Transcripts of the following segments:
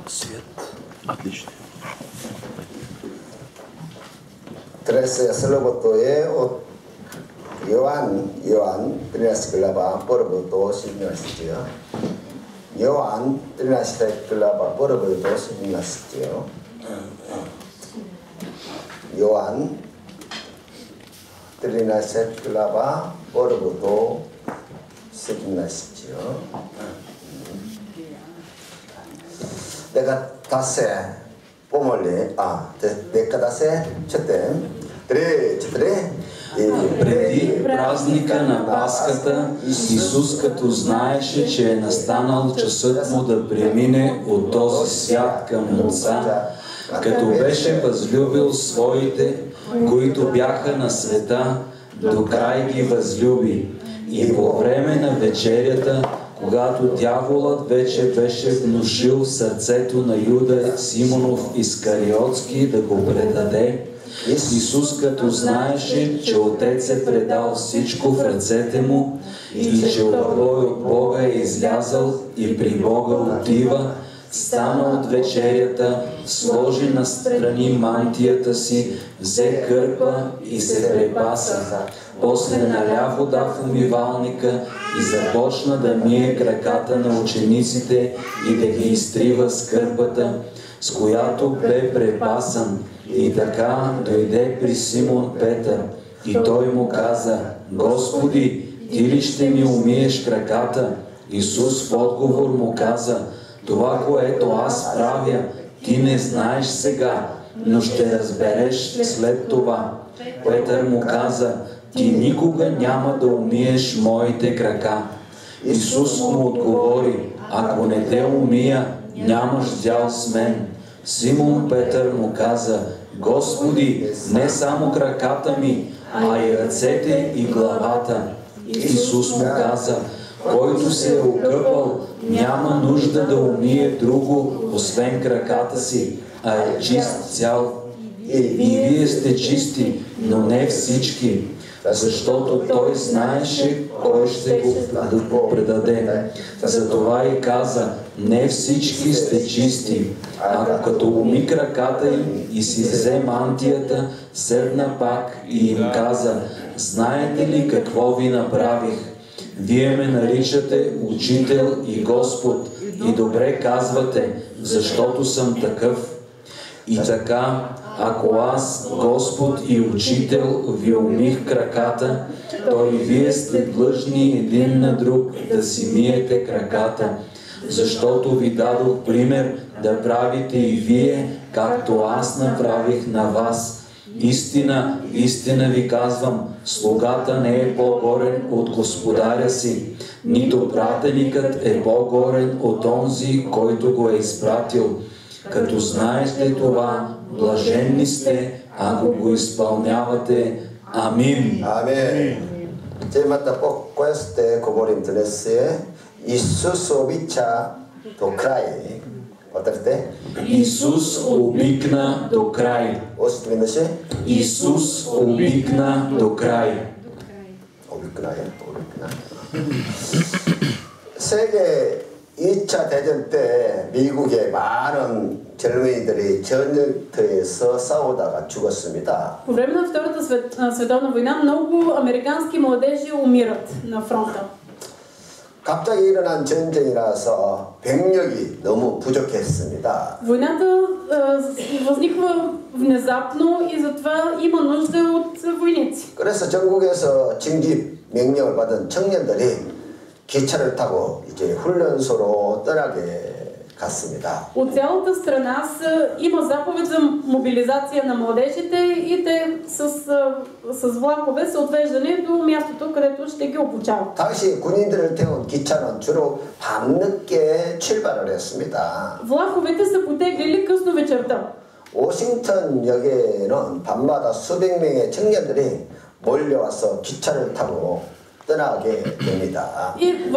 Свет. Отлично. Тресе Слобод도의 요한 13 глава, първо до 17 стих. Йоан 13 глава, първо до 17 стих. Йоан 13 глава, първо до 17 стих. 내가 다시 뽀멀리 내가 다시 четем. Преди празника на Пасхата, Исус, като знаеше, че е настанал часът му да премине от този свят към Отца, като беше възлюбил своите, които бяха на света, до край ги възлюби. И по време на вечерята, когато дяволът вече беше внушил в сърцето на Юда Симонов Искариотски да го предаде, Исус, като знаеше, че Отец е предал всичко в ръцете му и че от Бога е излязъл и при Бога отива, стана от вечерята, сложи настрани мантията си, взе кърпа и се препаса. После наля вода в умивалника и започна да мие краката на учениците и да ги изтрива с кърпата, с която бе препасан. И така дойде при Симон Петър и той му каза: Господи, ти ли ще ми умиеш краката? Исус в отговор му каза: това, което аз правя, ти не знаеш сега, но ще разбереш след това. Петър му каза: ти никога няма да умиеш моите крака. Исус му отговори: ако не те умия, нямаш дял с мен. Симон Петър му каза: Господи, не само краката ми, а и ръцете и главата. Исус му каза: който се е окъпал, няма нужда да умие друго, освен краката си, а е чист цял. И вие сте чисти, но не всички, защото той знаеше кой ще го предаде. Затова и каза: не всички сте чисти. А като уми краката им и си взе мантията, седна пак и им каза: знаете ли какво ви направих? Вие ме наричате Учител и Господ и добре казвате, защото съм такъв. И така, ако аз, Господ и Учител, ви умих краката, то и вие сте длъжни един на друг да си миете краката, защото ви дадох пример да правите и вие, както аз направих на вас. Истина, истина ви казвам, слугата не е по-горен от господаря си, нито пратеникът е по-горен от онзи, който го е изпратил. Като знаете това, блаженни сте, ако го изпълнявате. Амин. Амин. Темата по queste comorintresse Исус обича до край. Отърте? Исус обикна до край. Още веднъж. Исус обикна до край. обикна. 세계 2차 대전 때 미국의 많은 젊은이들이 전쟁터에서 싸우다가 죽었습니다. По време на Втората световна война много американски младежи умират на фронта. 갑자기 일어난 전쟁이라서 병력이 너무 부족했습니다. Войната възниква внезапно и затова има нужда от войници. 그래서 전국에서 징집 명령을 받은 청년들이 기차를 타고 이제 훈련소로 떠나게 갔습니다. От цялата страна има заповед за мобилизация на младежите и те с влакове са отвеждани до мястото, където ще ги обучават. 당시 군인들을 태운 기차는 주로 밤늦게 출발을 했습니다. Влаковете са потеглили късно вечерта. 워싱턴역에는 밤마다 수백 명의 청년들이 몰려와서 기차를 타고 떠나게 됩니다. И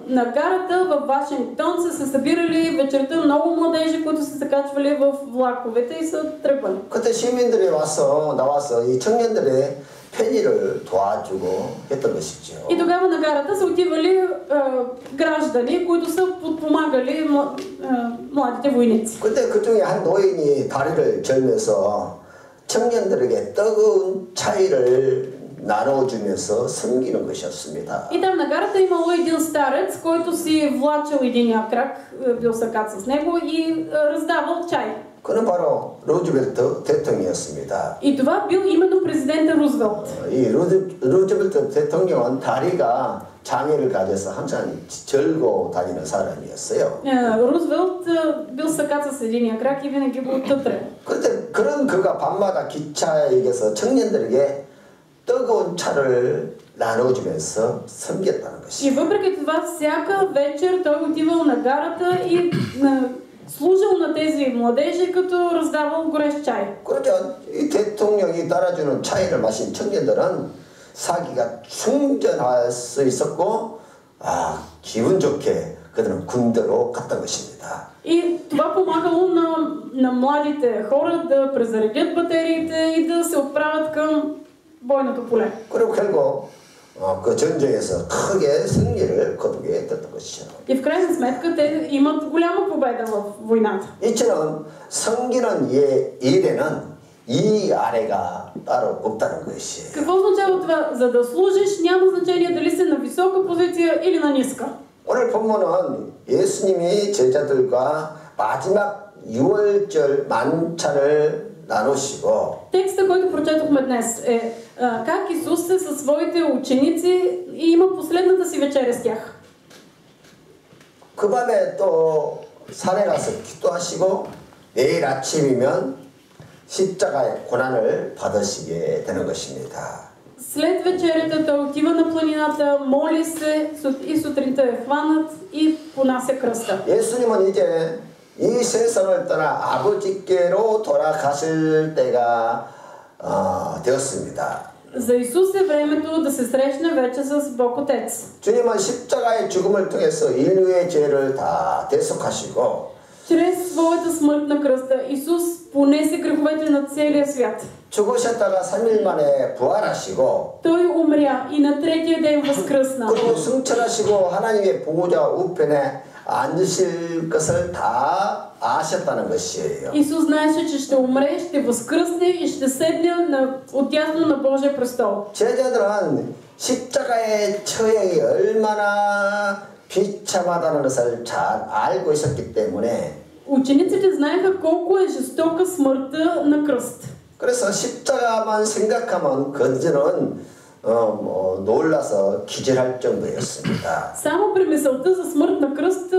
на гарата в Вашингтон са се събирали вечерта много младежи, които са се качвали в влаковете и са тръгвали. 그때 시민들이 나와서 이 청년들의 편의를 도와주고 했던 것이죠. И тогава на гарата са отивали граждани, които са подпомагали младите войници. 그때 그 중에 한 노인이 다리를 절면서 청년들에게 뜨거운 차이를 나눠주면서 섬기는 것이었습니다. И там на гарата имало един старец, който си влачил единия крак, бил сакат с него и раздавал чай. 그는 바로 루즈벨트 대통령이었습니다. И това бил именно президента Рузвелт. 이 루즈벨트 대통령은 다리가 장애를 가져서 항상 절고 다니는 사람이었어요. Рузвелт бил сакат с единия крак и винаги го тътре. 그런데 그런 그가 밤마다 기차역에서 청년들에게 뜨거운 차를 나눠주면서 섬겼다는 И 것이죠. въпреки това, всяка вечер той отивал на гарата и служил на тези младежи, като раздавал горещ чай. 그러자 이 대통령이 따라주는 차이를 마신 청년들은 사기가 충전할 수 있었고 기분 좋게 그들은 군대로 갔던 것입니다. И това помагало на младите хора да презаредят батериите и да се отправят към бойното поле. 그리고 결국 그 전쟁에서 크게 승리를 거두게 됐던 것이죠. И в крайна сметка те имат голяма победа в войната. 이처럼 섬기는 일에는 이 아래가 따로 없다는 것이에요. Какво означава това? За да служиш, няма значение дали си на висока позиция или на ниска. 오늘 본문은 예수님이 제자들과 마지막 유월절 만찬을 나누시고 Текстът, който прочетохме днес е как Исус е със своите ученици и има последната си вечеря с тях. 그 밤에 또 산에 가서 기도하시고 내일 아침이면 십자가의 고난을 받으시게 되는 것입니다. След вечерята той отива на планината, моли се и сутринта е хванат и понася кръста. 예수님은 이제 이 세상을 떠나 아버지께로 돌아가실 때가 되었습니다. За Исус е времето да се срещне вече с Бог Отец. 주님은 십자가의 죽음을 통해서 인류의 죄를 다 대속하시고 Чрез своята смърт на кръста Исус понесе греховете на целия свят. 죽으셨다가 3일 만에 부활하시고 Той умря и на третия ден възкръсна. 그리고 승천하시고 하나님의 보호자 우편에 앉으실 것을 다 아셨다는 것이에요. Исус знаеше, че ще умре, ще възкръсне и ще седне отдясно на Божия престол. 제자들은 십자가의 처형이 얼마나 비참하다는 것을 잘 알고 있었기 때문에 Учениците знаеха колко е жестока смъртта на кръст. 그래서 십자가만 생각하면 그들은 놀라서 기절할 정도였습니다. Само при мисълта за смърт на кръст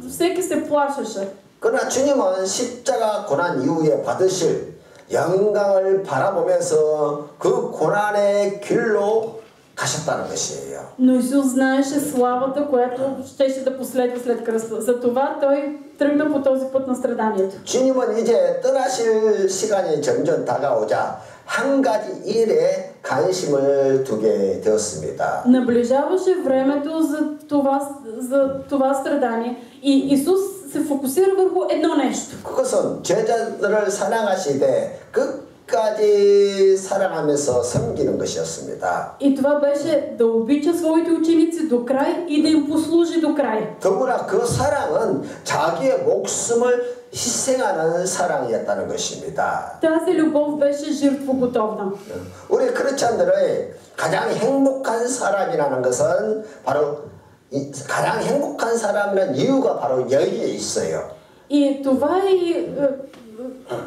всеки се плашеше. 그러나 주님은 십자가 고난 이후에 받으실 영광을 바라보면서 그 고난의 길로 가셨다는 것이에요. Но Исус знаеше славата, която щеше да последва след кръста. Затова той тръгна по този път на страданието. 주님은 이제 떠나실 시간이 점점 다가오자 한 가지 일에 관심을 두게 되었습니다. Наближаваше времето за това страдание и Исус се фокусира върху едно нещо. 그것은 제자들을 사랑하시되 끝까지 사랑하면서 섬기는 것이었습니다. И това беше да обича своите ученици до край и да им послужи до край. 더구나 그 사랑은 자기의 목숨을 희생하는 사랑이었다는 것입니다. Тази любов беше жертвоготовна. 우리 크리스찬들의 가장 행복한 사람이라는 것은 바로 가장 행복한 사람이라는 이유가 바로 여기에 있어요. И това е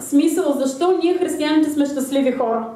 смисъл защо ние християните сме щастливи хора.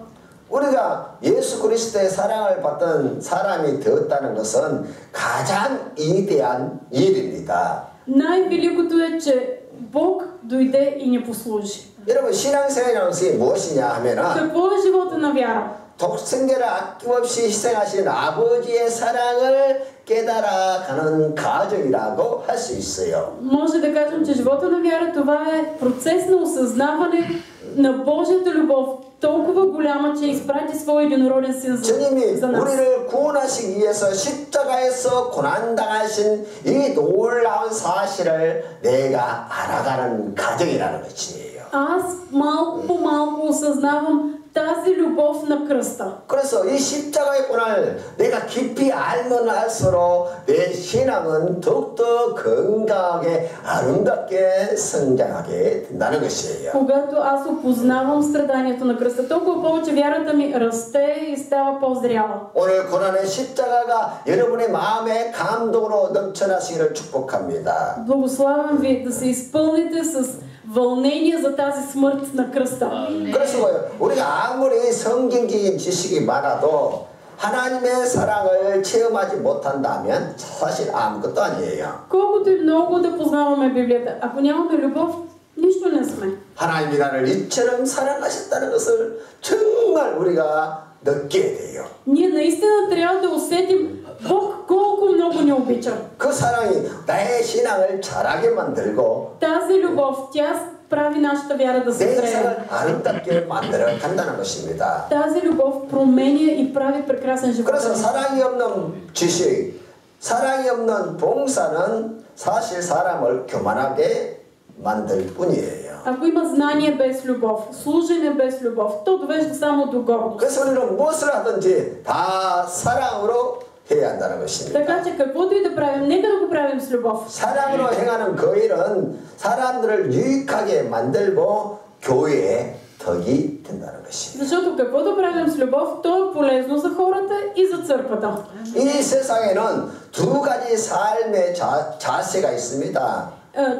우리가 예수 그리스도의 사랑을 받던 사람이 되었다는 것은 가장 위대한 일입니다. Най-великото е, че Бог дойде и ни послужи. 여러분 신앙생활이라는 것이 무엇이냐 하면은 Какво е живота на вяра? 독생자를 아낌없이 희생하신 아버지의 사랑을 깨달아가는 과정이라고 할 수 있어요. Може да кажем, че живота на вяра това е процес на осъзнаване на Божията любов толкова голяма, че изпрати своя единороден син 주님이 за нас. 우리를 구원하시기 위해서 십자가에서 고난당하신 이 놀라운 사실을 내가 알아가는 과정이라는 것이에요. Аз малко по малко осъзнавам тази любов на кръста. 그래서 이 십자가의 고난을 내가 깊이 알면 알수록 내 신앙은 더욱더 건강하게 아름답게 성장하게 된다는 것이에요. Когато аз опознавам страданието на кръста, толкова повече вярата ми расте и става по-зряла. 오늘 고난의 십자가가 여러분의 마음에 감동으로 넘쳐나시기를 축복합니다. Благославям ви да се изпълните с вълнение за тази смърт на кръста. 그래서 우리가 아무리 성경적인 지식이 많아도 하나님의 사랑을 체험하지 못한다면 사실 아무것도 아니에요. Колкото и много да познаваме Библията, ако нямаме любов, нищо не сме. 하나님이 나를 이처럼 사랑하셨다는 것을 정말 우리가 느끼게 돼요. Ние наистина трябва да усетим Бог колко много ни обича. 그 사랑이 나의 신앙을 자라게 만들고 Тази любов, тя прави нашата вяра да се 내 зрее. 인생을 아름답게 만들어 간다는 것입니다. Тази любов променя и прави прекрасен живот. 그래서 사랑이 없는 지식, 사랑이 없는 봉사는 사실 사람을 교만하게 만들 뿐이에요. Ако има знание без любов, служене без любов, то довежда само до гордост. 그래서 우리는 무엇을 하든지 다 사랑으로 해야 한다는 것입니다. Така че каквото и да правим, нека да го правим с любов. 사랑으로 행하는 그 일은 사람들을 유익하게 만들고 교회에 덕이 된다는 것입니다. Защото каквото правим с любов, то е полезно за хората и за църквата. 이 세상에는 두 가지 삶의 자세가 있습니다.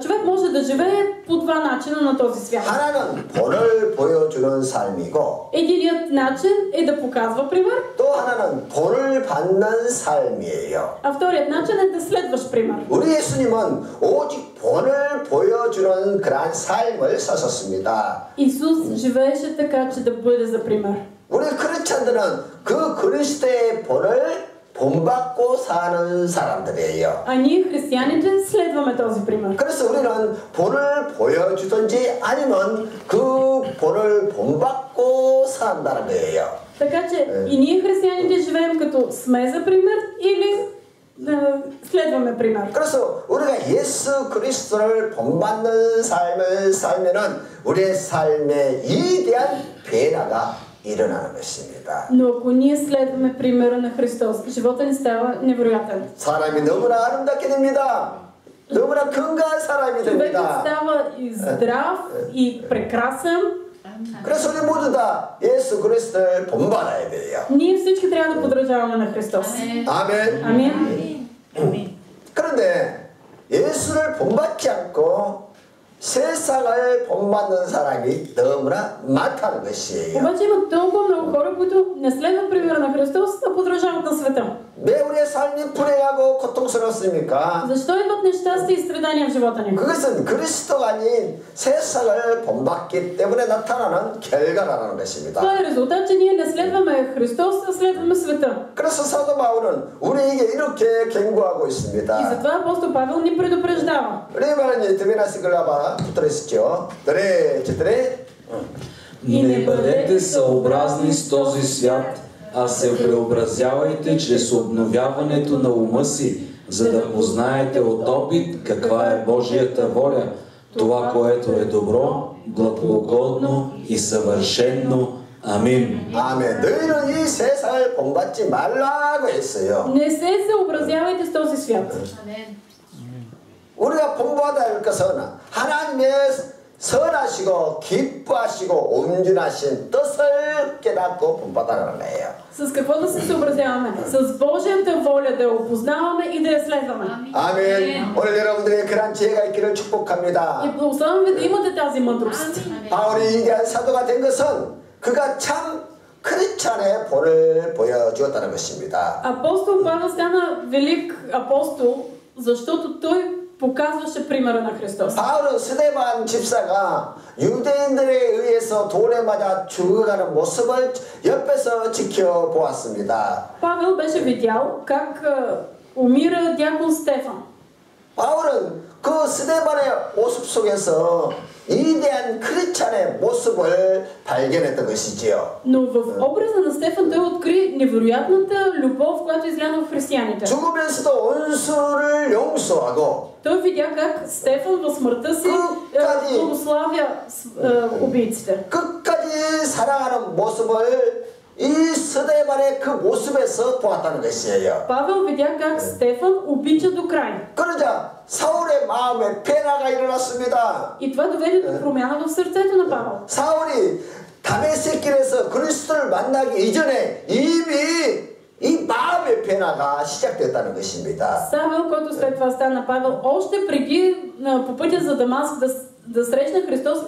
Човек може да живее по два начина на този свят. 하나는 본을 보여주는 삶이고 Единият начин е да показва пример, 또 하나는 본을 받는 삶이에요. а вторият начин е да следваш пример. 우리 예수님은 오직 본을 보여주는 그러한 삶을 사셨습니다. Исус живееше така, че да бъде за пример. 우리 크리스찬들은 그 그리스도의 본을 본받고 사는 사람들이에요. А ние, християните, следваме този пример. 그래서 우리는 본을 보여주든지 아니면 그 본을 본받고 산다는 거예요. Така че и ние, християните, живеем като сме за пример или следваме пример. 그래서 우리가 예수 그리스도를 본받는 삶을 살면은 우리의 삶에 위대한 변화가 일어나는 것입니다. Но ако ние следваме примера на Христос, живота ни става невероятен. 사람이 너무나 아름답게 됩니다. 너무나 건강한 사람이 Човекът 됩니다. става и здрав, и прекрасен. 그래서 우리 모두 다 예수 그리스도를 본받아야 돼요. Ние всички трябва да подражаваме на Христос. 아멘. Амин. 그런데 예수를 본받지 않고 세상을 본받는 사람이 너무나 많다는 것이에요. Обаче има толкова много хора, които не следват примера на Христос, а подражават на света. 왜 우리의 삶이 불행하고 고통스럽습니까? Защо идват нещастия и страдания в живота ни? 그것은 그리스도가 아닌 세상을 본받기 때문에 나타나는 결과라는 것입니다. Това е резултат, че ние не следваме Христос, а следваме света. 그래서 사도 바울은 우리에게 이렇게 경고하고 И 있습니다. затова апостол Павел ни предупреждава. 레바는 드베나스 글라바 붙들으시죠. 드레 Не бъдете съобразни с този свят, а се преобразявайте чрез обновяването на ума си, за да познаете от опит каква е Божията воля, това, което е добро, благогодно и съвършено. Амин. 아멘. 너희는 이 세상을 본받지 말라고 했어요. Не се съобразявайте с този свят. 우리가 본받아야 할 것은 하나님의 선하시고 기뻐하시고 온전하신 뜻을 깨닫고 본받아라는 거예요. С какво да се съобразяваме? С Божията воля да я опознаваме и да я следваме. 아멘. 오늘 여러분들의 그런 지혜가 있기를 축복합니다. И благославям ви да имате тази мъдрост. 바울이 위대한 사도가 된 것은 그가 참 크리스찬의 본을 보여주었다는 것입니다. Апостол Павел стана велик апостол, защото той показваше примера на Христос. 바울은 스데반 집사가 유대인들에 의해서 돌에 맞아 죽어가는 모습을 옆에서 지켜보았습니다. Павел беше видял как умира дякон Стефан. 바울은 그 스데반의 모습 속에서 위대한 크리스찬의 모습을 발견했던 것이지요. Но в образа на Стефан той откри невероятната любов, която излязла в християните. 죽으면서도 원수를 용서하고 Той видя как Стефан в смъртта си благославя убийците. 끝까지 사랑하는 모습을 이 스데반의 그 모습에서 보았다는 것이에요. Павел видя как Стефан обича до край. 그러자 사울의 마음에 변화가 일어났습니다. И това доведе до промяна в сърцето на Павел. 사울이 다메섹 길에서 그리스도를 만나기 이전에 이미 이 마음의 변화가 시작됐다는 것입니다. Савел, който след това стана Павел, още преди по пътя за Дамаск да срещне Христос,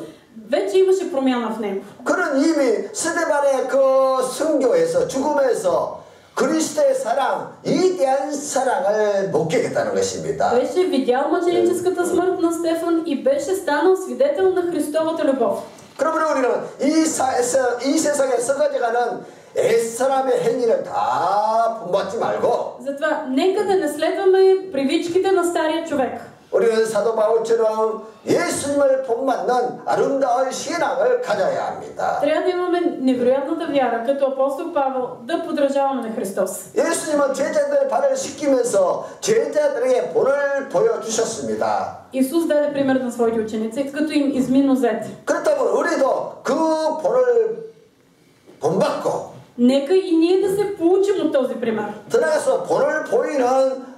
вече имаше промяна в него. 그는 이미 스데반의 그 순교에서 죽음에서 그리스도의 사랑, 위대한 사랑을 목격했다는 것입니다. Беше видял мъченическата смърт на Стефан и беше станал свидетел на Христовата любов. 그러므로 우리는 이 세상에 썩어져가는 옛사람의 행위를 다 본받지 말고 Затова нека да не следваме привичките на стария човек. 우리는 사도 바울처럼 예수님을 본받는 아름다운 신앙을 가져야 합니다. Трябва да имаме невероятната вяра, като апостол Павел, да подражаваме на Христос. 예수님은 제자들의 발을 씻기면서 제자들에게 본을 보여주셨습니다. Исус даде пример на своите ученици, като им изми нозете. 그렇다면 우리도 그 본을 본받고 Нека и ние да се получим от този пример. 들어가서 본을 보이는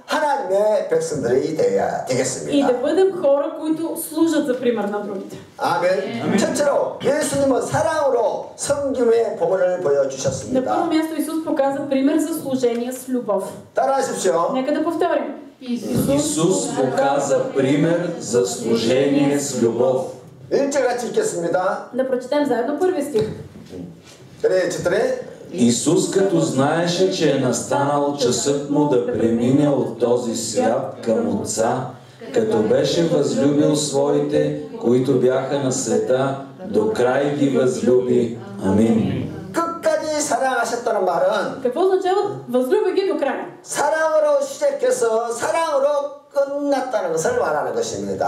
하나님의 백성들이 되어야 И 되겠습니다. да бъдем хора, които служат за пример на другите. 아멘. 첫째로 예수님은 사랑으로 섬김의 본을 На 보여주셨습니다. първо място Исус показа пример за служение с любов. 따라하십시오. Нека да повторим. Исус показа пример за служение с любов. 1절 같이 읽겠습니다. Да прочетем заедно първи стих. 그래, четири. Исус, като знаеше, че е настанал часът му да премине от този свят към Отца, като беше възлюбил своите, които бяха на света, до край ги възлюби. Амин. 끝까지 사랑하셨다는 말은 Какво означава възлюби ги до края? 사랑으로 시작해서 사랑으로 끝났다는 것을 말하는 것입니다.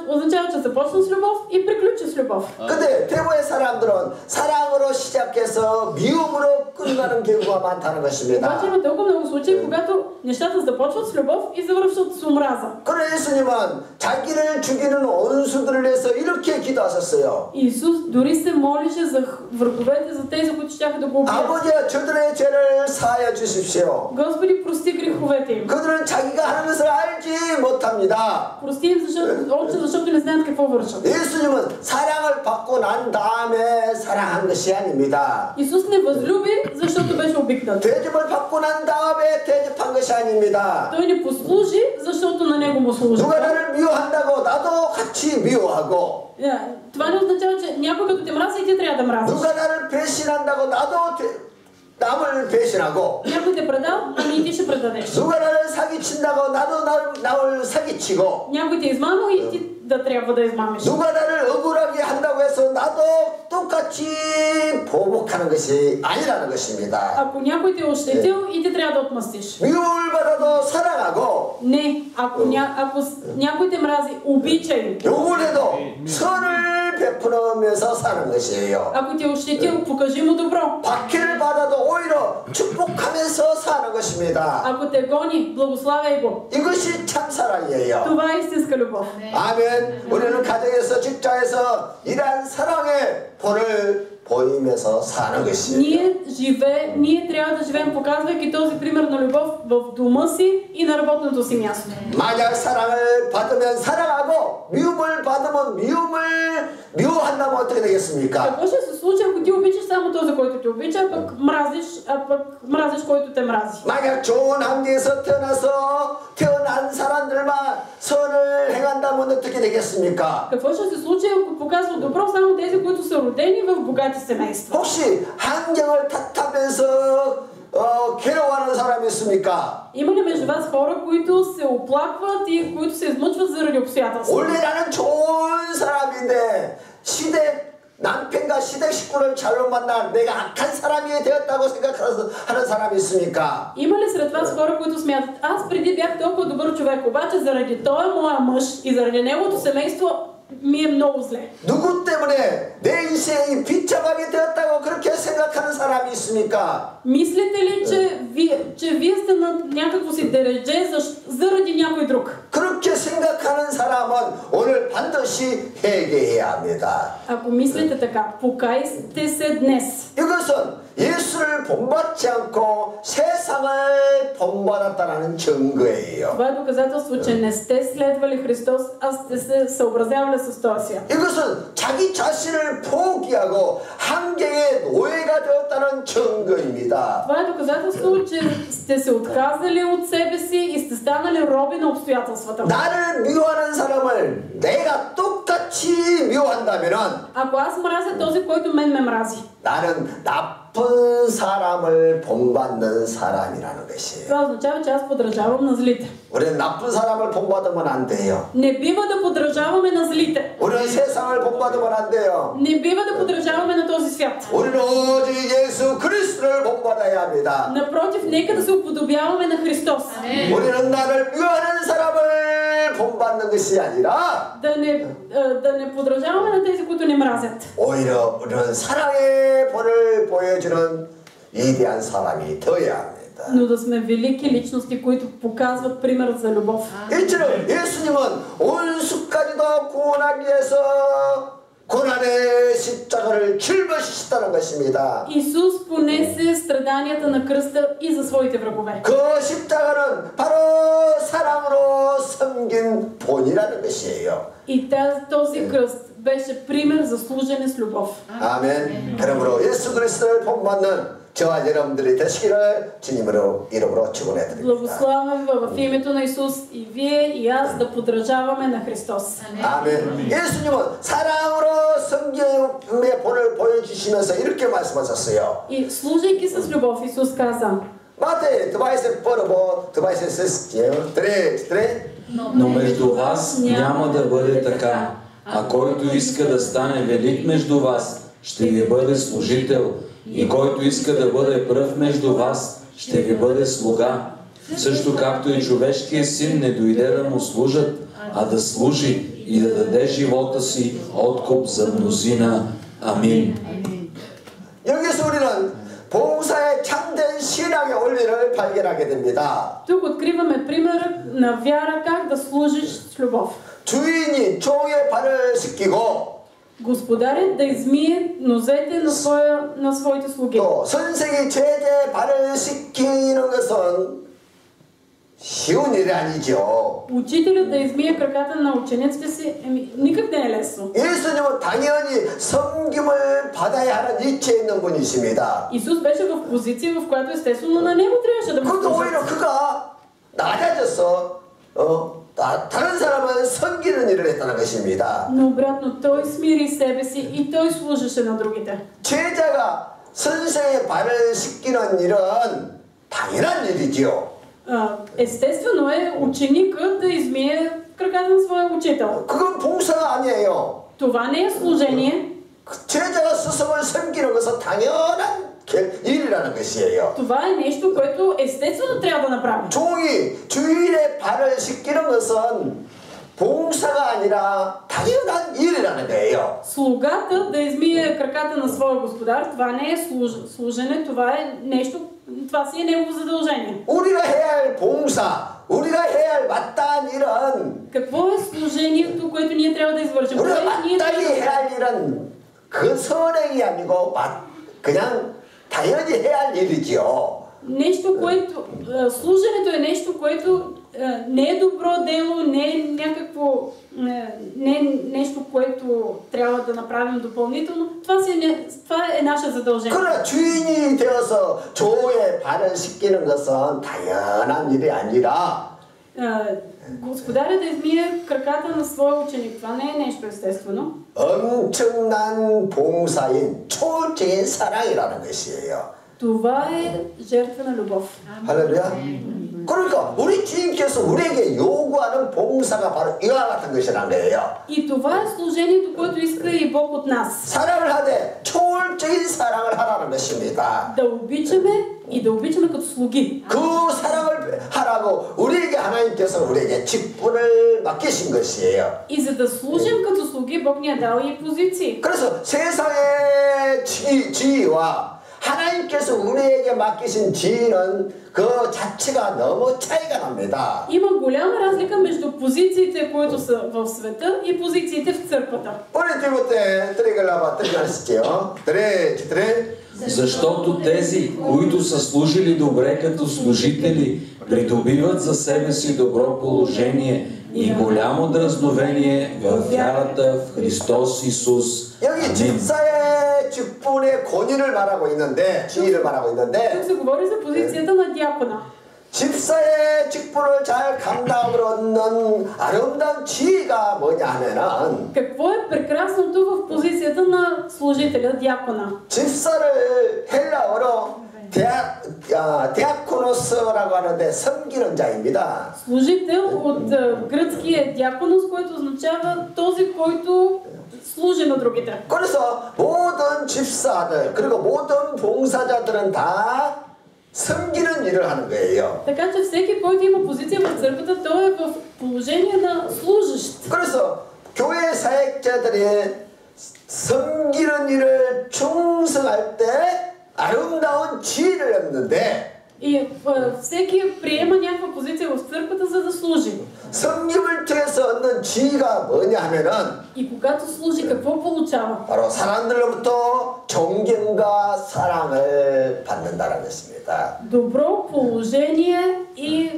Означава, че започна с любов и приключи с любов. 근데 대부의 사람들은 사랑으로 시작해서 미움으로 끝나는 경우가 많다는 것입니다. Обаче има толкова много случаи, когато нещата започват с любов и завършват с омраза. 그러나 예수님은 자기를 죽이는 원수들을 위해서 이렇게 기도하셨어요. Исус дори се молише за враговете, за тези, които щяха да го убият. 아버지여 저들의 죄를 사하여 주십시오. Господи, прости греховете им. 그들은 자기가 하는 것을 알지 못합니다. Прости им, защото не знаят какво вършат. 예수님은 사랑을 받고 난 다음에 사랑한 것이 아닙니다. Исус не възлюби, защото беше обикнат. 대접을 받고 난 다음에 대접한 것이 아닙니다. Той не послужи, защото на него му служи. 누가 나를 미워한다고 나도 같이 미워하고 Това не означава, че някой като те мрази и ти трябва да мразиш. 누가 나를 배신한다고 나도 남을 배신하고 Някой те предал, ами и ти ще предадеш. 누가 나를 사기친다고 나도 나를 사기치고 Някой те измамил и ти да трябва да измамиш. 누가 나를 억울하게 한다고 해서 나도 똑같이 보복하는 것이 아니라는 것입니다. Ако някой те е ощетил и ти трябва да отмъстиш. 미움을 받아도 사랑하고 Не, ако някой те мрази, обичай. 욕을 해도 선을 베풀으면서 사는 것이에요. Ако те е ощетил, покажи му добро. 박해를 받아도 오히려 축복하면서 사는 것입니다. Ако те гони, благославяй го. 이것이 참 사랑이에요. Това е истинска любов. 아멘. 우리는 가정에서 직장에서 이러한 사랑의 본을 보이면서 사는 것이에요. Ние трябва да живеем, показвайки този пример на любов в дома си и на работното си място. 만약 사랑을 받으면 사랑하고 미움을 받으면 미워한다면 어떻게 되겠습니까? Какво ще се случи, ако ти обичаш само този, който те обича, а пък мразиш, който те мрази? 만약 좋은 환경에서 태어난 사람들만 선을 행한다면 어떻게 되겠습니까? Какво ще се случи, ако показва добро само тези, които са родени в богати семейства? 혹시 환경을 탓하면서 괴로워하는 사람이 있습니까? Има ли между вас хора, които се оплакват и които се измъчват заради обстоятелства? 원래 나는 좋은 사람인데 남편과 시댁 친구를 잘못 만나 내가 악한 사람이 되었다고 생각하는 사람이 있습니까? Има ли сред вас хора, които смятат, аз преди бях толкова добър човек, обаче заради този моя мъж и заради неговото семейство ми е много зле? 누구 때문에 내 인생이 비참하게 되었다고 그렇게 생각하는 사람이 있습니까? Мислите ли, че вие сте на някакво си дередже заради някой друг? 그렇게 생각하는 사람은 오늘 반드시 회개해야 합니다. Ако мислите така, покайте се днес. 이것은 예수를 본받지 않고 세상을 본받았다는 증거예요. Това е доказателство, че не сте следвали Христос, а сте се съобразявали с този свят. 이것은 자기 자신을 포기하고 한계의 노예가 되었다는 증거입니다. Това е доказателство, че сте се отказали от себе си и сте станали роби на обстоятелствата. 나를 미워하는 사람을 내가 똑같이 미워한다면은 Ако аз мразя този, който мен ме мрази, 나는 나쁜 사람을 본받는 사람이라는 것이에요. това означава, че аз подражавам на злите. 우리는 나쁜 사람을 본받으면 안 돼요. Не бива да подражаваме на злите. 우리는 세상을 본받으면 안 돼요. Не бива да подражаваме на този свят. 우리는 오직 예수 그리스도를 본받아야 합니다. Напротив, нека да се уподобяваме на Христос. 우리는 나를 미워하는 사람을 본받는 것이 아니라 Да не подражаваме на тези, които ни мразят. 오히려 우리는 사랑의 본을 보여주는 위대한 사람이 되어야 합니다. Но да сме велики личности, които показват пример за любов. 이처럼 예수님은 온수까지도 구원하기 위해서 고난의 십자가를 짊어지셨다는 것입니다. Исус понесе страданията на кръста и за своите врагове. 그 십자가는 바로 사랑으로 섬긴 본이라는 것이에요. И този кръст беше пример за служене с любов. 아멘. 그러므로 예수 그리스도를 본받는 저와 여러분들이 되시기를 주님으로 이름으로 축원해 드립니다. Благославяме в името на Исус и вие и аз да подражаваме на Христос. 아멘. 예수님은 사랑으로 섬김의 본을 보여주시면서 이렇게 말씀하셨어요. И служейки с любов, Исус каза: 마태 드바이세 뻐르보 드바이세 세스티에요. 드레 Но между вас няма да бъде така. А който иска да стане велик между вас, ще ви бъде служител. И който иска да бъде пръв между вас, ще ви бъде слуга. Също както и човешкият син не дойде да му служат, а да служи и да даде живота си откуп за мнозина. Амин. 여기서 우리는 봉사의 참된 신앙의 원리를 발견하게 됩니다. Тук откриваме пример на вяра как да служиш с любов. 주인이 종의 발을 씻기고 Господарят да измие нозете на своите слуги. 또 선생이 제자의 발을 씻기는 것은 쉬운 일이 아니죠. Учителят да измие краката на учениците си, никак не е лесно. 예수님은 당연히 섬김을 받아야 하는 위치에 있는 분이십니다. Исус беше в позиция, в която естествено на него трябваше да му 그런데 오히려 служат. 그가 낮아져서 다른 사람은 섬기는 일을 했다는 것입니다. Но обратно, той смири себе си и той служеше на другите. 제자가 선생의 발을 씻기는 일은 당연한 일이지요. Естествено е ученикът да измие краката на своя учител. 그건 봉사가 아니에요. Това не е служение. 제자가 스승을 섬기는 것은 당연한 일이라는 것이에요. Това е нещо, което естествено трябва да направим. 종이 주인의 발을 씻기는 것은 봉사가 아니라 당연한 일이라는 거예요. Слугата да измие краката на своя господар, това не е служене, това е нещо, това си е негово задължение. 우리가 해야 할 봉사, 우리가 해야 할 마땅한 일은 Какво е служението, което ние трябва да извършим? 우리가 Ние 마땅히 трябва 해야 할 일은 그 선행이 아니고 그냥 당연히 해야 할 일이지요. нещо, което служенето е нещо, което не е добро дело, не е някакво не е нещо, което трябва да направим допълнително. Това е наше задължение. 그러나 주인이 되어서 조의 발을 씻기는 것은 당연한 일이 아니라 Господаря да измие краката на своя ученик. Това не е нещо естествено. 엄청난 봉사인 초월적인 사랑이라는 것이에요. Това е жертва на любов. 할렐루야. 그러니까 우리 주님께서 우리에게 요구하는 봉사가 바로 이와 같은 것이라는 거예요. И това е служението, което иска и Бог от нас. 사랑을 하되 초월적인 사랑을 하라는 것입니다. Да обичаме и да обичаме като слуги. 그 사랑을 하라고 우리에게 하나님께서 우리에게 직분을 맡기신 것이에요. И за да служим като слуги, Бог ни е дал и позиции. 그래서 세상의 지위와 하나님께서 우리에게 맡기신 지위는 그 자체가 너무 차이가 납니다. Има голяма разлика между позициите, които са в света и позициите в църквата. 우리 뒤부터 들어가려면 들어가시죠. 들어. Защото тези, които са служили добре като служители, придобиват за себе си добро положение и голямо дразновение в вярата в Христос Исус. 여기 집사의 직분의 권위를 말하고 있는데, 지위를 말하고 Тук 있는데, се говори за позицията на дякона. 집사의 직분을 잘 감당으로 얻는 아름다운 지위가 뭐냐 하면은, Какво е прекрасното в позицията на служителя, дякона? 집사를 헬라어로 디아코노스라고 하는데 섬기는 자입니다. Служител от гръцки е дяконос, което означава този, който служи на другите. 그래서 모든 집사들 그리고 모든 봉사자들은 다 섬기는 일을 하는 거예요. Така че всеки, който има позиция в църквата, той е в положение на служащ. 그래서 교회 사역자들이 섬기는 일을 충성할 때 아름다운 지혜를 얻는데 И всеки приема някаква позиция в църквата, за да служи. 섬김을 통해서 얻는 지혜가 뭐냐 하면은 И когато служи, какво получава? 바로 사람들로부터 존경과 사랑을 받는다는 것입니다. Добро положение и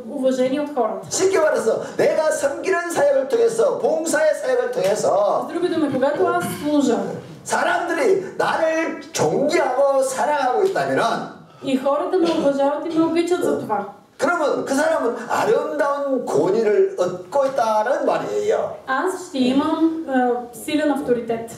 уважение от хората. 쉽게 말해서 내가 섬기는 사역을 통해서 봉사의 사역을 통해서 С други думи, когато аз служа 사람들이 나를 존경하고 사랑하고 있다면은 и хората ме уважават и ме обичат за това, 그러면 그 사람은 아름다운 권위를 얻고 있다는 말이에요. аз ще имам силен авторитет.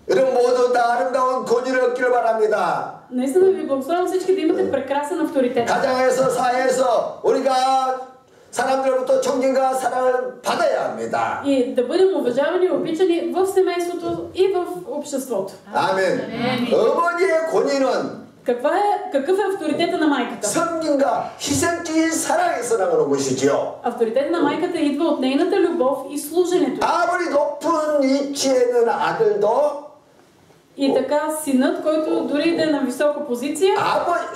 여러분 모두 다 아름다운 권위를 얻기를 바랍니다. Наистина ви благословям всички да имате прекрасен авторитет. 가정에서 사회에서 우리가 사람들로부터 존경과 사랑을 받아야 합니다. И да бъдем уважавани и обичани в семейството и в обществото. 아멘. 어머니의 권위는 Какъв е авторитета на майката? 섬김과 희생적인 사랑에서 나오는 것이지요. Авторитетът на майката идва от нейната любов и служенето. 아무리 높은 위치에 있는 아들도 И така синът, който дори да е на висока позиция,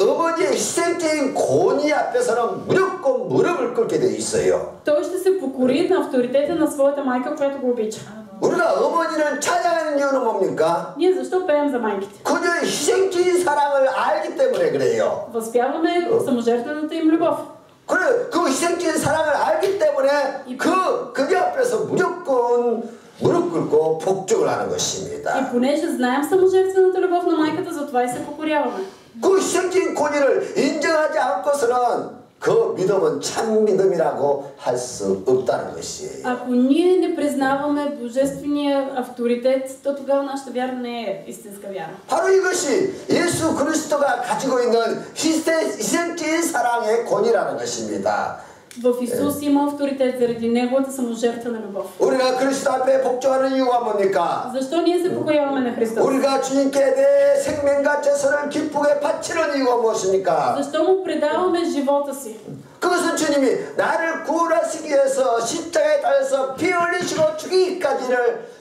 어머니의 희생적인 권위 앞에서는 무조건 무릎을 꿇게 돼 있어요. той ще се покори на авторитета на своята майка, която го обича. 우리가 어머니를 찬양하는 이유는 뭡니까? Ние защо пеем за майките? 그녀의 희생적인 사랑을 알기 때문에 그래요. Възпяваме саможертвената им любов. 그래, 그 희생적인 사랑을 알기 때문에 그녀 앞에서 무조건 무릎 꿇고 복종을 하는 И 것입니다. понеже знаем саможертвената любов на майката, затова и се покоряваме. 그 희생적인 권위를 인정하지 않고서는 그 믿음은 참 믿음이라고 할 수 없다는 것이에요. Ако ние не признаваме божествения авторитет, то тогава нашата вяра не е истинска вяра. 바로 이것이 예수 그리스도가 가지고 있는 희생적인 사랑의 권위라는 것입니다. В Исус има авторитет заради неговата саможертвена любов. 우리가 그리스도 앞에 복종하는 이유가 뭡니까? Защо ние се покоряваме на Христос? 우리가 주님께 내 생명과 최선을 기쁘게 바치는 이유가 무엇입니까? Защо му предаваме живота си? 그것은 주님이 나를 구원하시기 위해서 십자가에 달려서 피 흘리시고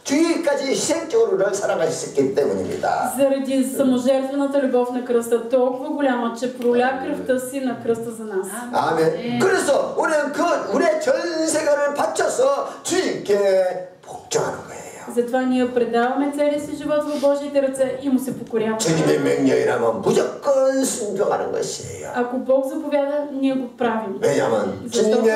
죽이기까지 희생적으로 를 사랑하셨기 때문입니다. Заради саможертвената любов на кръста, толкова голяма, че проля кръвта си на кръста за нас. 아멘. 그래서 우리는 우리의 전 세계를 바쳐서 주님께 복종하는 거예요. Затова ние предаваме целия си живот в Божиите ръце и му се покоряваме. 주님의 명령이라면 무조건 순종하는 것이에요. Ако Бог заповяда, ние го правим. 왜냐하면 주님의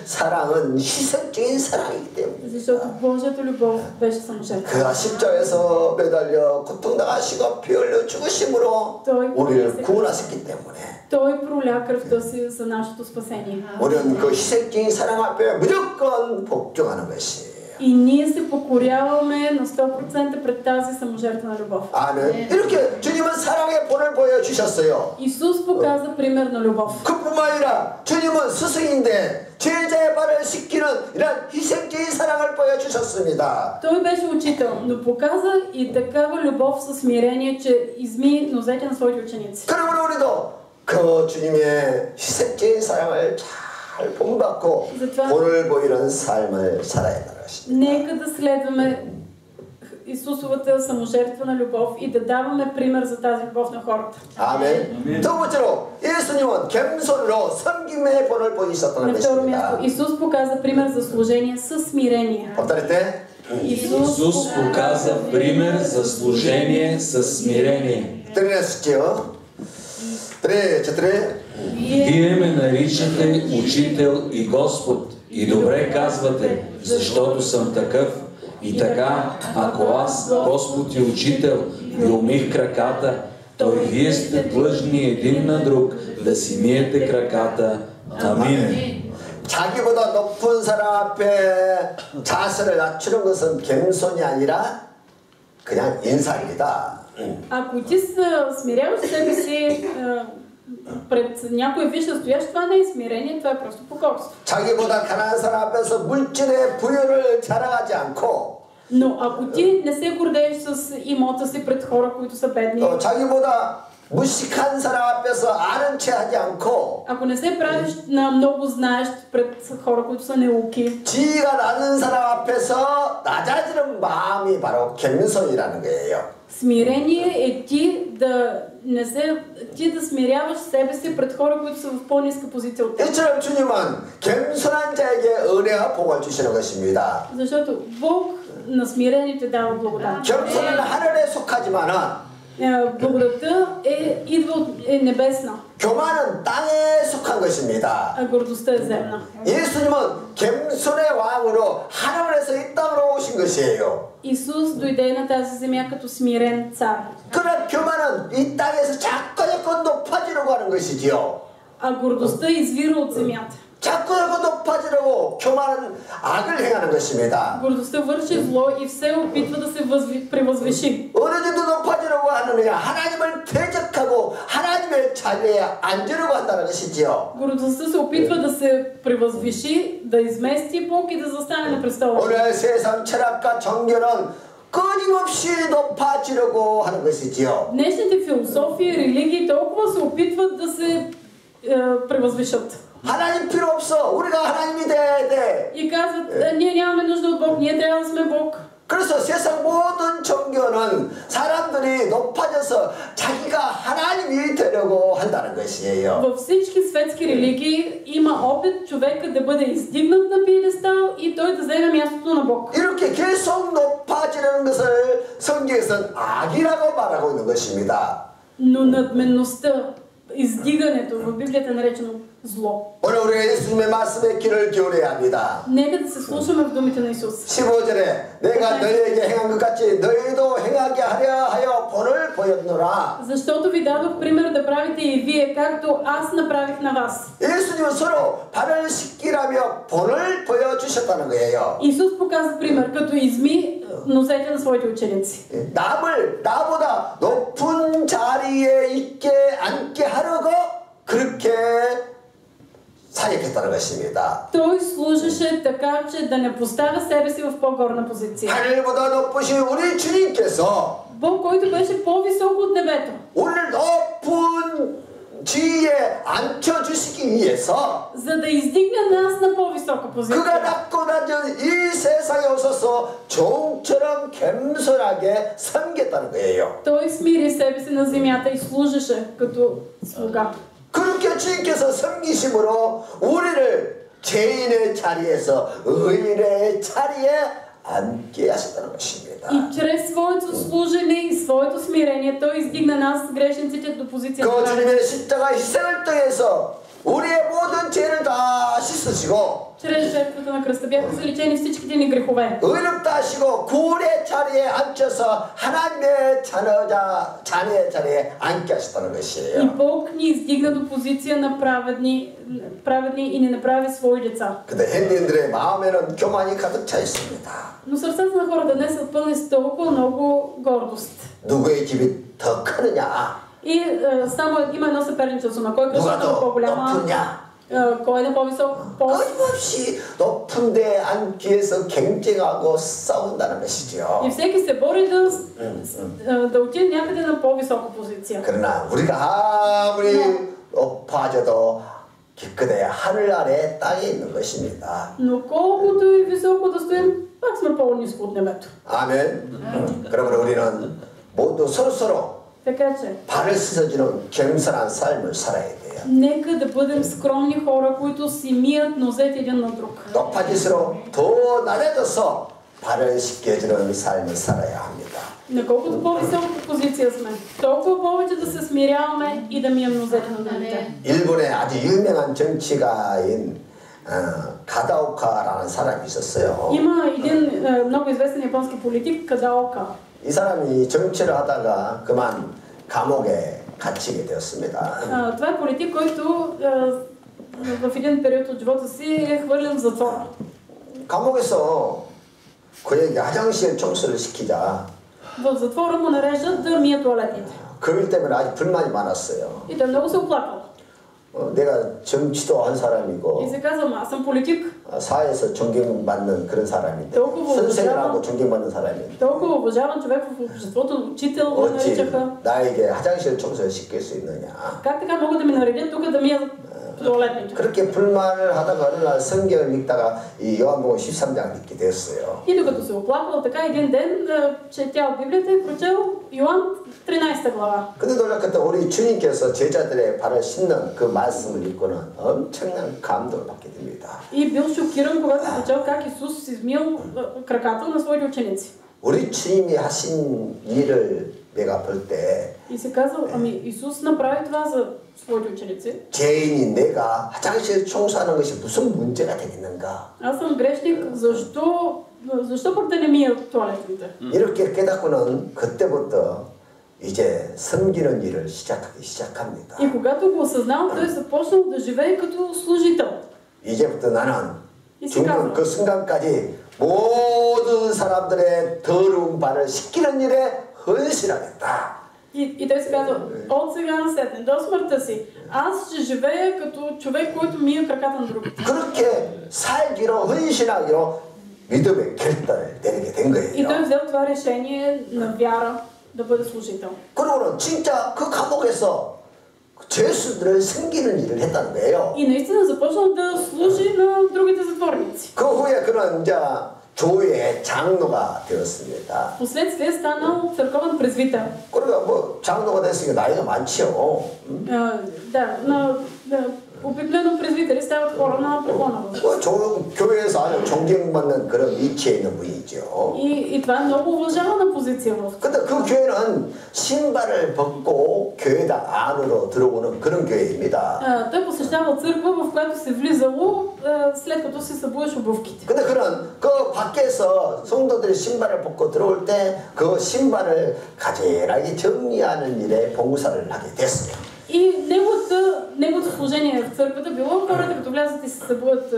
사랑은 희생적인 사랑이기 때문에. Защото Божията любов беше саможертва. 그가 십자가에서 매달려 고통당하시고 피 흘려 죽으심으로 우리를 구원하셨기 때문에 Той проля кръвта си за нашето спасение. 우리는 그 희생적인 사랑 앞에 무조건 복종하는 것이에요. И ние се покоряваме на 100% пред тази саможертвена любов. 아멘. 이렇게 주님은 사랑의 본을 보여주셨어요. Исус показа пример на любов. 그뿐만 아니라 주님은 스승인데 제자의 발을 씻기는 이런 희생적인 사랑을 보여주셨습니다. Той беше учител, но показа и такава любов със смирение, че изми нозете на своите ученици. 그러므로 우리도 그 주님의 희생적인 사랑을 잘 본받고 본을 보이는 삶을 살아야 하는 것입니다. Нека да следваме Исусовата саможертвена любов и да даваме пример за тази любов на хората. 아멘. 두 번째로 예수님은 겸손으로 섬김의 본을 보이셨다는 На второ място, 것입니다. Исус показа пример за служение със смирение. повторете. Исус показа пример за служение със смирение. 들으셨죠? четири. Вие ме наричате учител и Господ и добре казвате, защото съм такъв. И така, ако аз, Господ и учител, ви умих краката, то и вие сте длъжни един на друг да си миете краката. Амин. 자기보다 높은 사람 앞에 자세를 낮추는 것은 겸손이 아니라 그냥 인사입니다. Ако ти смиряваш себе си пред някой висше стоящ, това не е смирение, това е просто покорство. 자기보다 가난한 사람 앞에서 물질의 부여를 자랑하지 않고 Но ако ти не се гордееш с имота си пред хора, които са бедни, 자기보다 무식한 사람 앞에서 아는 체 하지 않고 ако не се правиш на много знаещ пред хора, които са неуки, 지위가 낮은 사람 앞에서 낮아지는 마음이 바로 겸손이라는 거예요. смирение е ти да смиряваш себе си пред хора, които са в по-ниска позиция от теб. 이처럼 주님은 겸손한 자에게 은혜와 복을 주시는 것입니다. Защото Бог на смирените дава благодат. 겸손은 하늘에 속하지만은 Благодатта е небесна, 교만은 땅에 속한 것입니다. а гордостта е земна. 예수님은 겸손의 왕으로 하늘에서 이 땅으로 오신 것이에요. Исус дойде на тази земя като смирен цар. 그러나 교만은 이 땅에서 자꾸 높아지려고 하는 것이지요. А гордостта извира от земята. 자꾸 높아지려고 교만은 악을 행하는 것입니다. Гордостта върши зло и все опитва да се превъзвиши. 어느 정도 높아지려고 하느냐? 하나님을 대적하고 하나님의 자리에 앉으려고 한다는 것이지요. Гордостта се опитва да се превъзвиши, да измести Бог и да застане на престола. 오늘 세상 철학과 종교는 끊임없이 높아지려고 하는 것이지요. Днешните философии и религии толкова се опитват да се превъзвишат. 하나님 필요 없어. 우리가 하나님이 돼야 돼. И казват, ние нямаме нужда от Бог, ние трябва да сме Бог. 그래서 세상 모든 종교는 사람들이 높아져서 자기가 하나님이 되려고 한다는 것이에요. Във всички светски религии има опит човека да бъде издигнат на пиедестал и той да вземе мястото на Бог. 이렇게 계속 높아지려는 것을 성경에서는 악이라고 말하고 있는 것입니다. Но надменността, издигането в Библията е наречено зло. 오늘 우리가 예수님의 말씀에 귀를 기울여야 합니다. Нека да се слушаме в думите на Исус. 15절에 내가 너희에게 행한 것 같이 너희도 행하게 하려 하여 본을 보였노라. Защото ви дадох пример да правите и вие, както аз направих на вас. 예수님은 서로 발을 씻기라며 본을 보여주셨다는 거예요. Исус показа пример, като изми нозете на своите ученици. 남을 나보다 높은 자리에 있게 앉게 하려고 그렇게 사역했다는 것입니다. Той служеше така, че да не поставя себе си в по-горна позиция. 하늘보다 높으신 우리 주님께서 Бог, който беше по-висок от небето, 우리를 높은 지위에 앉혀주시기 위해서 за да издигне нас на по-висока 그가 позиция. 낮고 낮은 이 세상에 오셔서 종처럼 겸손하게 섬겼다는 거예요. Той смири себе си на земята и служеше като слуга. 그렇게 주님께서 섬기심으로 우리를 죄인의 자리에서 의인의 자리에 앉게 하셨다는 것입니다. И чрез своето служене и своето смирение, Той издигна нас, грешниците, до позиция 그 на праведност. 주님의 십자가 희생을 통해서 우리의 모든 죄를 다 씻으시고 Чрез жертвата на кръста бяха заличени всичките ни грехове. 의롭다 하시고 구원의 자리에 앉혀서 하나님의 자녀의 자리에 앉게 하셨다는 것이에요. И Бог ни издигна до позиция на праведни и ни направи свои деца. 근데 현대인들의 마음에는 교만이 가득 차 있습니다. Но сърцата на хората днес са пълни с толкова много гордост. 누구의 집이 더 크느냐? И само има едно съперничество на кой къщата 누가 е 더 по-голяма, 높으냐? кой е на по-висок пост. 끊임없이 높은 데 앉기 위해서 경쟁하고 싸운다는 것이죠. И всеки се бори да отиде някъде на по-висока позиция. 그러나 우리가 아무리 높아져도 기껏해 하늘 아래 땅에 있는 것입니다. Но колкото и високо да стоим, пак сме по-ниско от небето. 아멘. 그러므로 우리는 모두 서로서로 Така че, 발을 씻어주는 겸손한 삶을 살아야 돼요. нека да бъдем скромни хора, които си мият нозете един на друг. 높아질수록 더 낮아져서 발을 씻겨주는 삶을 살아야 합니다. Наколкото по-висока позиция сме, толкова повече да се смиряваме и да мием нозете на другите. 일본에 아주 유명한 정치가인 가다오카라는 사람이 있었어요. Има един много известен японски политик, Кадаока. 이 사람이 정치를 하다가 그만 감옥에 갇히게 되었습니다. Това е политик, който в един период от живота си е хвърлен в затвора. 감옥에서 그에게 화장실 청소를 시키자. В затвора му нареждат да мие туалетните. 그 일 때문에 아주 불만이 많았어요. И той много се оплакал. 내가 정치도 한 사람이고 И се казвам, аз съм политик. 사회에서 존경받는 그런 사람인데 толкова 선생이라고 존경받는 사람인데 толкова уважаван човек в обществото, учител го 어찌 наричаха. 나에게 화장실 청소를 시킬 수 있느냐. Как така могат да ми наредят тук да мия туалетните? 그렇게 불만을 하다가 어느 날 성경을 읽다가 이 요한복음 13장을 읽게 되었어요. И докато се оплаквал така един ден, четял Библията и прочел Йоан 13 глава. 근데 놀랍게도 우리 주님께서 제자들의 발을 씻는 그 말씀을 읽고는 엄청난 감동을 받게 됩니다. И бил шокиран, когато прочел как Исус измил краката на своите ученици. 우리 주님이 하신 일을 내가 볼 때 И се казал, ами Исус направи това за своите ученици. 죄인인 내가 화장실 청소하는 것이 무슨 문제가 되겠는가? Аз съм грешник, защо пък да не мия туалетните? 이렇게 깨닫고는 그때부터 이제 섬기는 일을 시작합니다. И когато го осъзнал, той започнал да живее като служител. 이제부터 나는 이 죽는 생각은- 그 순간까지 모든 사람들의 더러운 발을 씻기는 일에 헌신하겠다. И той се казва, от сега насетне, до смъртта си, аз ще живея като човек, който мие краката на другите. 그렇게 살기로 헌신하기로 믿음의 결단을 내리게 된 И той 거예요. взел това решение на вяра да бъде служител. 그러고는 진짜 그 감옥에서 죄수들을 섬기는 일을 했다는 거예요. И наистина започнал да служи на другите затворници. 그 후에 그는 이제 교회의 장로가 되었습니다. Впоследствие станал църковен презвител. 그러니까 뭐 장로가 됐으니까 나이가 많지요. Да, обикновено презвитери стават хора на преклонна възраст. 교회에서 아주 존경받는 그런 위치에 있는 분이죠. И това е много уважавана позиция в. 근데 그 교회는 신발을 벗고 교회당 안으로 들어오는 그런 교회입니다. Той посещава църква, в която се влизало след като се събуеш обувките. 근데 그는 그 밖에서 성도들이 신발을 벗고 들어올 때 그 신발을 가지런하게 정리하는 일에 봉사를 하게 됐어요. И неговото служение в църквата било хората като влязат и се събуват,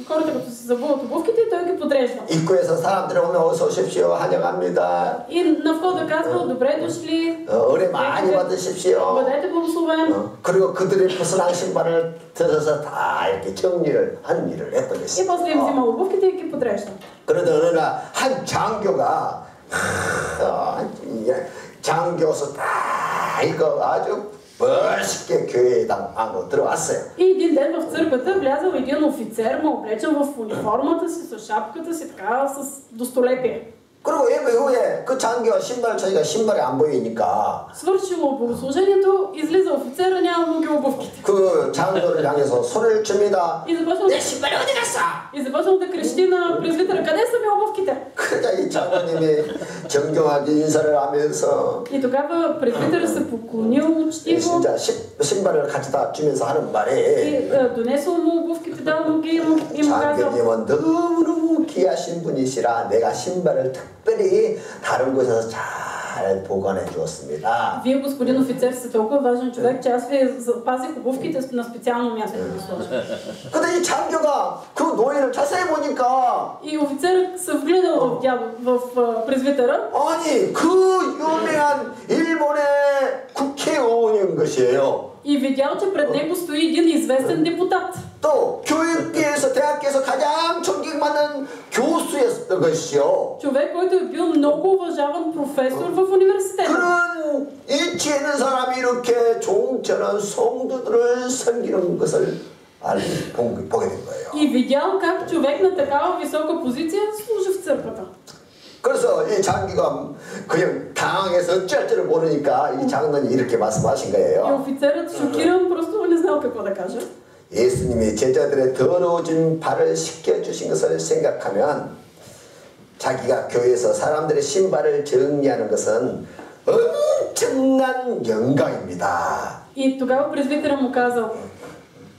хората като се събуват обувките, той ги подрежда. 입구에서 사람들이 오면 어서 오십시오. 환영합니다. И на входа казва, добре дошли, 은혜 많이 받으십시오. бъдете благословен. 그리고 그들의 벗어난 신발을 들어서 다 이렇게 정리를 하는 일을 했던 И 것이죠. после им взима обувките и ги подрежда. 그러던 어느 날 한 장교가 장교서 다 이거 아주 멋있게 교회당 안으로 들어왔어요. И един ден в църквата влязал един офицер, му облечен в униформата си, с шапката си, така, с достолепие. 그리고 예배 후에 그 장교가 신발을 찾으니까 신발이 안 보이니까 Свършило богослужението, излиза офицера, няма му ги обувките. 그 장교를 향해서 소리를 칩니다. И започнал, 내 신발이 어디 갔어? и започнал да крещи на презвитера, къде са ми обувките? 그러자 이 장로님이 정정하게 인사를 하면서 И тогава презвитера се поклонил учтиво 진짜 신발을 가져다 주면서 하는 말이 и донесъл му обувките, дал му ги и му казал: 장교님은 너무너무 귀하신 분이시라 내가 신발을 특별히 다른 곳에서 잘 보관해 주었습니다. Вие, господин офицер, сте толкова важен човек, че аз ви запазих обувките на специално място да ги сложа. 근데 이 장교가 그 노인을 자세히 보니까 И офицерът се вгледал в презвитера 아니 그 유명한 일본의 국회의원인 것이에요. и видял, че пред него стои един известен депутат. 또 교육계에서 대학교에서 가장 존경받는 교수였던 것이요. Човек, който е бил много уважаван професор в университета. 그런 일치에 있는 사람이 이렇게 종전한 성도들을 섬기는 것을 보게 된 거예요. И видял как човек на такава висока позиция служи в църквата. 그래서 이 장기가 그냥 당황해서 어쩔 줄을 모르니까 이 장로님이 이렇게 말씀하신 И 거예요. офицерът шокиран просто не знал какво да каже. 예수님이 제자들의 더러워진 발을 씻겨주신 것을 생각하면 자기가 교회에서 사람들의 신발을 정리하는 것은 엄청난 영광입니다. И тогава презвитера му казал: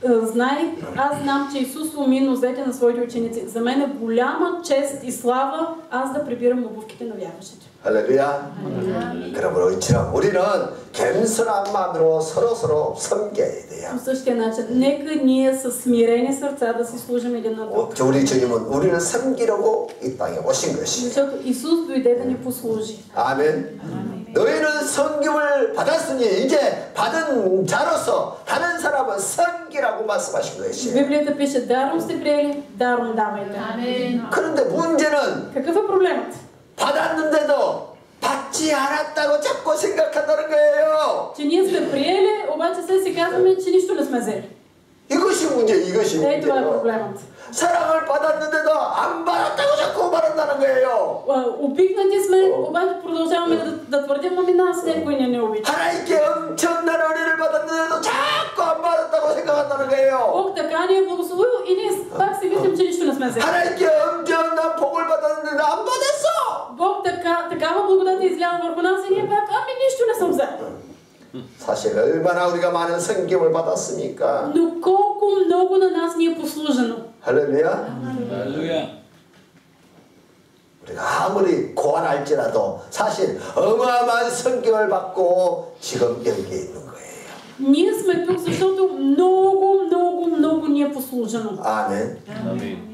аз знам, че Исус уми нозете на своите ученици. За мен е голяма чест и слава аз да прибирам обувките на вярващите. 할렐루야. 그러므로 이처럼 우리는 겸손한 마음으로 서로 섬겨야 돼요. По същия начин, нека ние с смирени сърца да си служим един на друг. 우리 주님은 우리를 섬기려고 이 땅에 오신 것이에요. Защото Исус дойде да ни послужи. 아멘. 너희는 섬김을 받았으니 이제 받은 자로서 다른 사람은 섬기라고 말씀하신 В 것이에요. Библията пише: даром сте приели, даром давайте. 그런데 문제는 Какъв е проблемът? 받았는데도 받지 않았다고 자꾸 생각한다는 거예요. Че ние сме приели, обаче сега си казваме, че нищо не сме взели. 이것이 문제, 이것이 Това е 문제예요. проблемът. 사랑을 받았는데도 안 받았다고 자꾸 말한다는 거예요. Обикнати сме, обаче продължаваме да твърдим: ами нас някой не обича. 하나님께 엄청난 은혜를 받았는데도 자꾸 안 받았다고 생각한다는 거예요. Бог така ни е благословил и ние пак си мислим, че нищо не сме взели. 하나님께 엄청난 복을 받았는데도 안 받았어. Бог такава благодат е изляла върху нас и ние пак: ами нищо не съм взел. 사실 얼마나 우리가 많은 성경을 받았습니까? Но колко много на нас ни е послужено. 할렐루야. Алелуя. 우리가 아무리 고안할지라도 사실 어마어마한 성경을 받고 지금 여기에 있는 거예요. Ние сме тук, защото много ни е послужено. 아멘. Амин.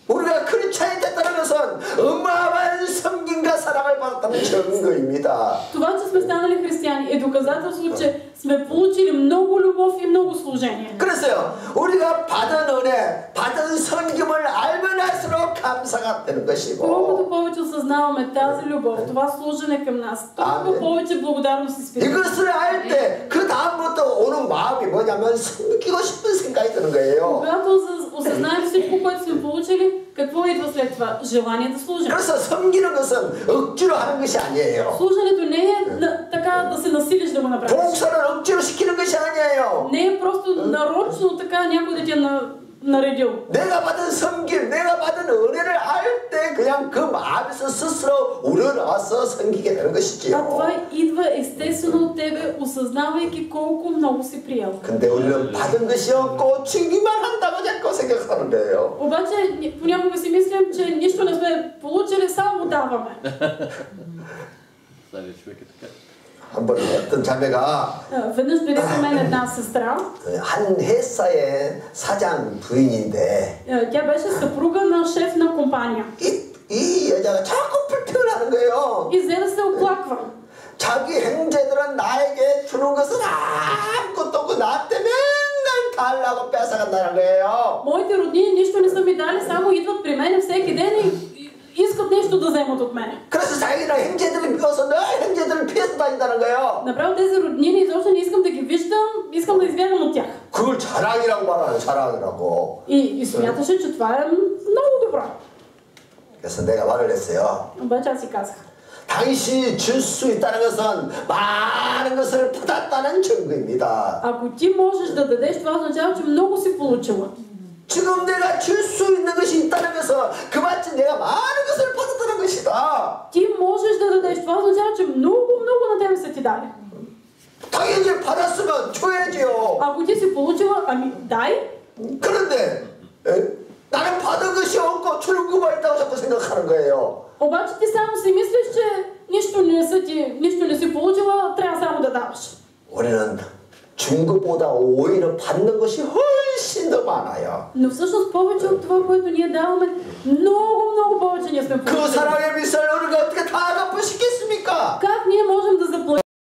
우리가 크리스찬이 됐다는 것은 어마어마한 섬김과 사랑을 받았다는 증거입니다. Това, че сме станали християни, е доказателство, че сме получили много любов и много служение. 그래서요, 우리가 받은 은혜, 받은 섬김을 알면 할수록 감사가 되는 Колкото 것이고 повече осъзнаваме тази любов, това служене към нас, толкова повече благодарност изпитваме. 이것을 알 때 그 다음부터 오는 마음이 뭐냐면 섬기고 싶은 생각이 드는 거예요. Когато осъзнаем всичко, което сме получили, какво идва след това? Желание да служим. 그래서 섬기는 것은 억지로 하는 것이 아니에요. Служенето не е така да се насилиш да го направиш. 봉사를 억지로 시키는 것이 아니에요. Не е просто нарочно така някой да ти е наредил. 내가 받은 섬김, 내가 받은 은혜를 알 때 그냥 그 마음에서 스스로 우러나와서 섬기게 되는 А 것이지요. това идва естествено от тебе, осъзнавайки колко много си приел. 근데 우리는 받은 것이 없고 주기만 한다고 자꾸 생각하는 거예요. Обаче понякога си мислим, че нищо не сме получили, само даваме. Стария човек е така. 한 번 어떤 자매가 Веднъж дойде при мен една сестра. 한 회사의 사장 부인인데 Тя беше съпруга на шеф на компания. 이 여자가 자꾸 불평을 하는 거예요. И взе да се оплаква. 자기 형제들은 나에게 주는 것은 아무것도 없고 나한테 맨날 달라고 뺏어간다는 거예요. Моите роднини нищо не са ми дали, само идват при мен всеки ден и искат нещо да вземат от мен. 그래서 자기는 형제들이 미워서 늘 형제들을 피해서 다닌다는 거예요. Направо тези роднини изобщо не искам да ги виждам, искам да избягам от тях. 그걸 자랑이라고 말하는 자랑이라고. И смяташе, че това е много добро. 그래서 내가 말을 했어요. Обаче аз си казах: 당신이 줄 수 있다는 것은 많은 것을 받았다는 증거입니다. Ако ти можеш да дадеш, това означава, че много си получила. 지금 내가 줄 수 있는 것이 있다는 것은 그마치 내가 많은 것을 받았다는 것이다. Ти можеш да дадеш, това означава, че много на тебе са ти дали. 당연히 받았으면 줘야지요. Ако ти си получила, ами дай. 그런데 나는 받은 것이 없고 주는 것만 있다고 자꾸 생각하는 거예요. Обаче ти само си мислиш, че нищо не си получила, трябва само да даваш. 우리는 준 것보다 오히려 받는 것이 훨씬 더 많아요. Но всъщност повече от това, което ние даваме, много повече ние сме 그 получили. 사랑의 미사를 우리가 어떻게 다 갚을 수 있겠어요?